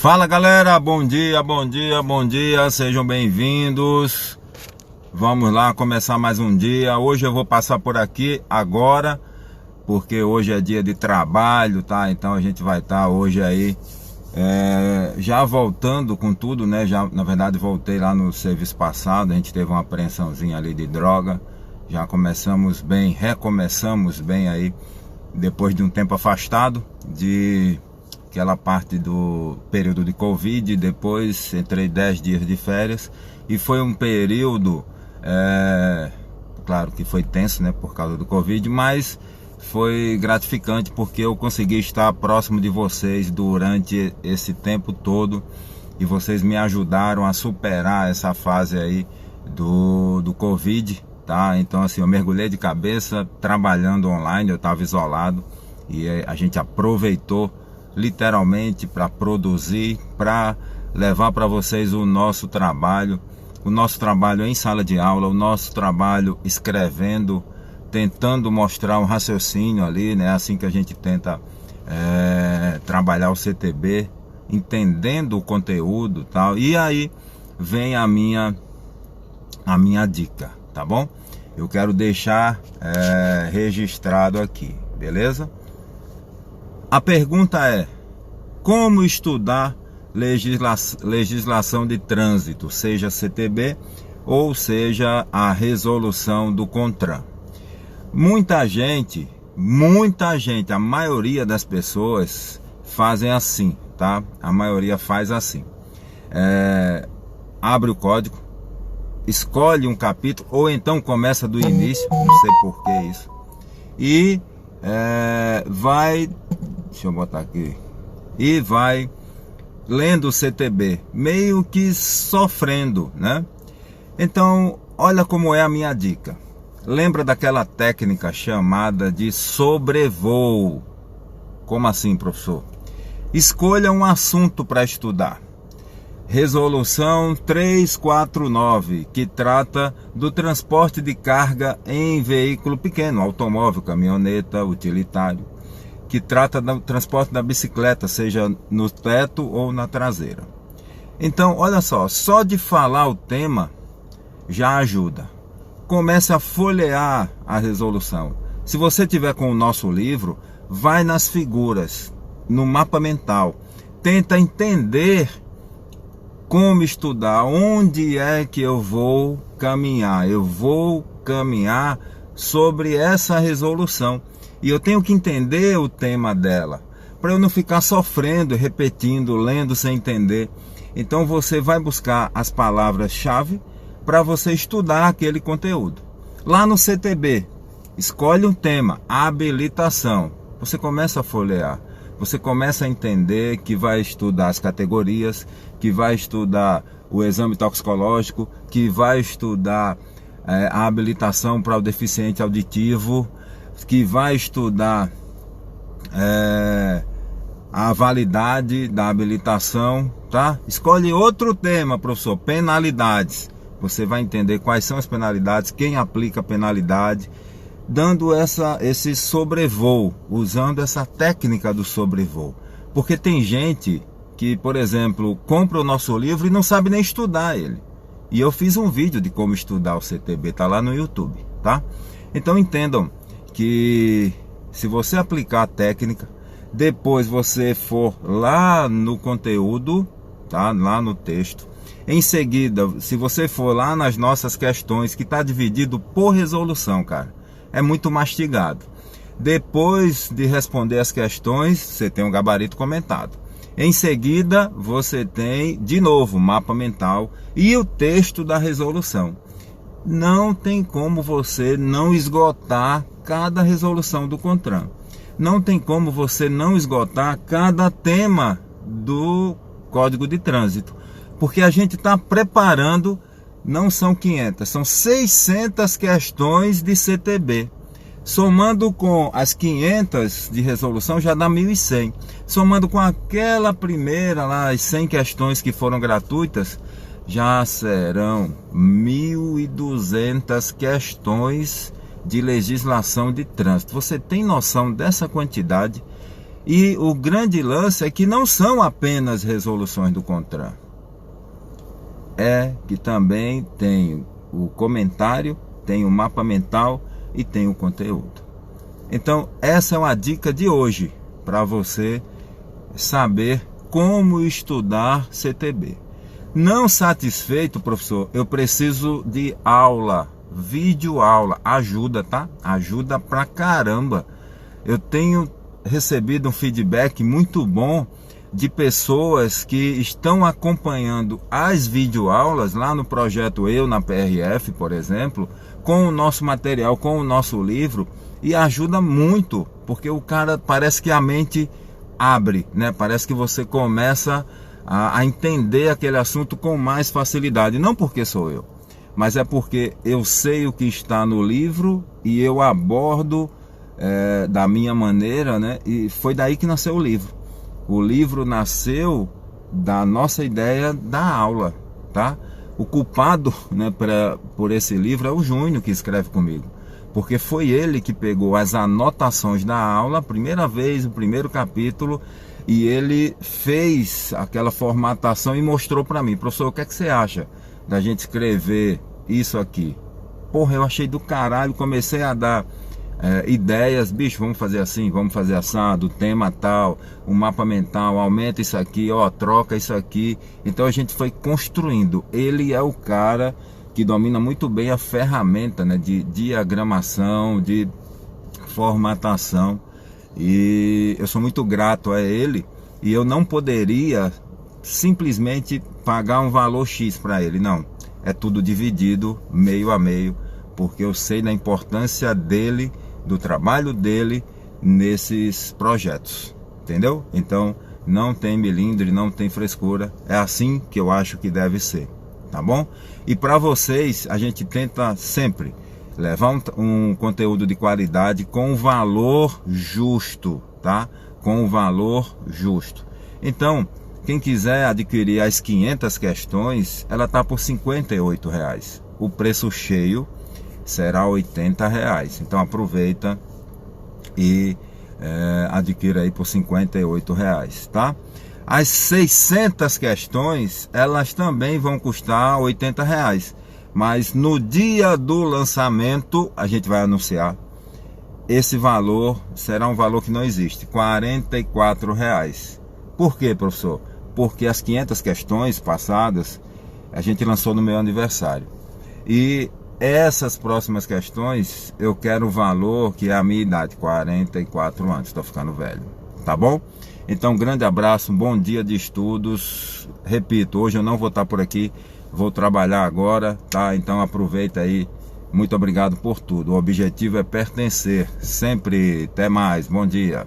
Fala galera, bom dia, bom dia, bom dia, sejam bem-vindos. Vamos lá começar mais um dia. Hoje eu vou passar por aqui agora, porque hoje é dia de trabalho, tá? Então a gente vai estar hoje aí já voltando com tudo, né? Já, na verdade, voltei lá no serviço passado, a gente teve uma apreensãozinha ali de droga. Já começamos bem, recomeçamos bem aí, depois de um tempo afastado de aquela parte do período de Covid. Depois entrei 10 dias de férias e foi um período, claro que foi tenso, né, por causa do Covid, mas foi gratificante porque eu consegui estar próximo de vocês durante esse tempo todo e vocês me ajudaram a superar essa fase aí do Covid, tá? Então assim, eu mergulhei de cabeça trabalhando online, eu estava isolado e a gente aproveitou literalmente para produzir, para levar para vocês o nosso trabalho em sala de aula, o nosso trabalho escrevendo, tentando mostrar um raciocínio ali, né? Assim que a gente tenta trabalhar o CTB, entendendo o conteúdo, tal. E aí vem a minha dica, tá bom? Eu quero deixar registrado aqui, beleza? A pergunta é: como estudar legislação de trânsito, seja CTB ou seja a resolução do CONTRAN? Muita gente, a maioria das pessoas fazem assim, tá? A maioria faz assim. Abre o código, escolhe um capítulo, ou então começa do início, não sei por que isso, e vai, deixa eu botar aqui, e vai lendo o CTB, meio que sofrendo, né? Então, olha como é a minha dica. Lembra daquela técnica chamada de sobrevoo? Como assim, professor? Escolha um assunto para estudar. Resolução 349, que trata do transporte de carga em veículo pequeno, automóvel, caminhoneta, utilitário, que trata do transporte da bicicleta, seja no teto ou na traseira. Então, olha só de falar o tema já ajuda. Comece a folhear a resolução. Se você tiver com o nosso livro, vai nas figuras, no mapa mental. Tenta entender como estudar, onde é que eu vou caminhar. Eu vou caminhar sobre essa resolução. E eu tenho que entender o tema dela, para eu não ficar sofrendo, repetindo, lendo sem entender. Então você vai buscar as palavras-chave para você estudar aquele conteúdo. Lá no CTB, escolhe um tema, habilitação. Você começa a folhear, você começa a entender que vai estudar as categorias, que vai estudar o exame toxicológico, que vai estudar a habilitação para o deficiente auditivo, que vai estudar a validade da habilitação, tá? Escolhe outro tema, professor, penalidades. Você vai entender quais são as penalidades, quem aplica a penalidade, dando esse sobrevoo, usando essa técnica do sobrevoo. Porque tem gente que, por exemplo, compra o nosso livro e não sabe nem estudar ele. E eu fiz um vídeo de como estudar o CTB, tá lá no YouTube, tá? Então entendam que se você aplicar a técnica, depois você for lá no conteúdo, tá? Lá no texto, em seguida, se você for lá nas nossas questões, que está dividido por resolução, cara, é muito mastigado. Depois de responder as questões, você tem um gabarito comentado. Em seguida, você tem de novo o mapa mental e o texto da resolução. Não tem como você não esgotar cada resolução do CONTRAN. Não tem como você não esgotar cada tema do Código de Trânsito. Porque a gente está preparando, não são 500, são 600 questões de CTB. Somando com as 500 de resolução já dá 1.100. Somando com aquela primeira lá, as 100 questões que foram gratuitas, já serão 1.200 questões de legislação de trânsito. Você tem noção dessa quantidade? E o grande lance é que não são apenas resoluções do CONTRAN. É que também tem o comentário, tem o mapa mental e tem o conteúdo. Então, essa é uma dica de hoje para você saber como estudar CTB. Não satisfeito, professor, eu preciso de aula, vídeo aula, ajuda, tá? Ajuda pra caramba. Eu tenho recebido um feedback muito bom de pessoas que estão acompanhando as videoaulas lá no projeto Eu na PRF, por exemplo, com o nosso material, com o nosso livro, e ajuda muito, porque o cara parece que a mente abre, né? Parece que você começa a entender aquele assunto com mais facilidade, não porque sou eu, mas é porque eu sei o que está no livro e eu abordo da minha maneira, né? E foi daí que nasceu o livro. O livro nasceu da nossa ideia da aula, tá? O culpado, né, por esse livro é o Júnior, que escreve comigo, porque foi ele que pegou as anotações da aula, a primeira vez, o primeiro capítulo, e ele fez aquela formatação e mostrou para mim: professor, o que é que você acha da gente escrever isso aqui? Porra, eu achei do caralho, comecei a dar ideias, bicho, vamos fazer assim, vamos fazer assado, tema tal, o mapa mental, aumenta isso aqui, ó, troca isso aqui. Então a gente foi construindo. Ele é o cara que domina muito bem a ferramenta, né, de diagramação, de formatação, e eu sou muito grato a ele, e eu não poderia simplesmente pagar um valor X para ele, não, é tudo dividido meio a meio, porque eu sei da importância dele, do trabalho dele nesses projetos, entendeu? Então não tem melindre, não tem frescura, é assim que eu acho que deve ser, tá bom? E para vocês, a gente tenta sempre levar um conteúdo de qualidade com valor justo, tá? Com valor justo. Então, quem quiser adquirir as 500 questões, ela tá por R$58. O preço cheio será R$80. Então aproveita e adquira aí por R$58, tá? As 600 questões, elas também vão custar R$80, mas no dia do lançamento a gente vai anunciar esse valor, será um valor que não existe, R$44. Por quê, professor? Porque as 500 questões passadas a gente lançou no meu aniversário, e essas próximas questões eu quero o valor que é a minha idade, 44 anos, estou ficando velho, tá bom? Então, um grande abraço, um bom dia de estudos. Repito, hoje eu não vou estar por aqui, vou trabalhar agora, tá? Então aproveita aí, muito obrigado por tudo. O objetivo é pertencer sempre. Até mais, bom dia.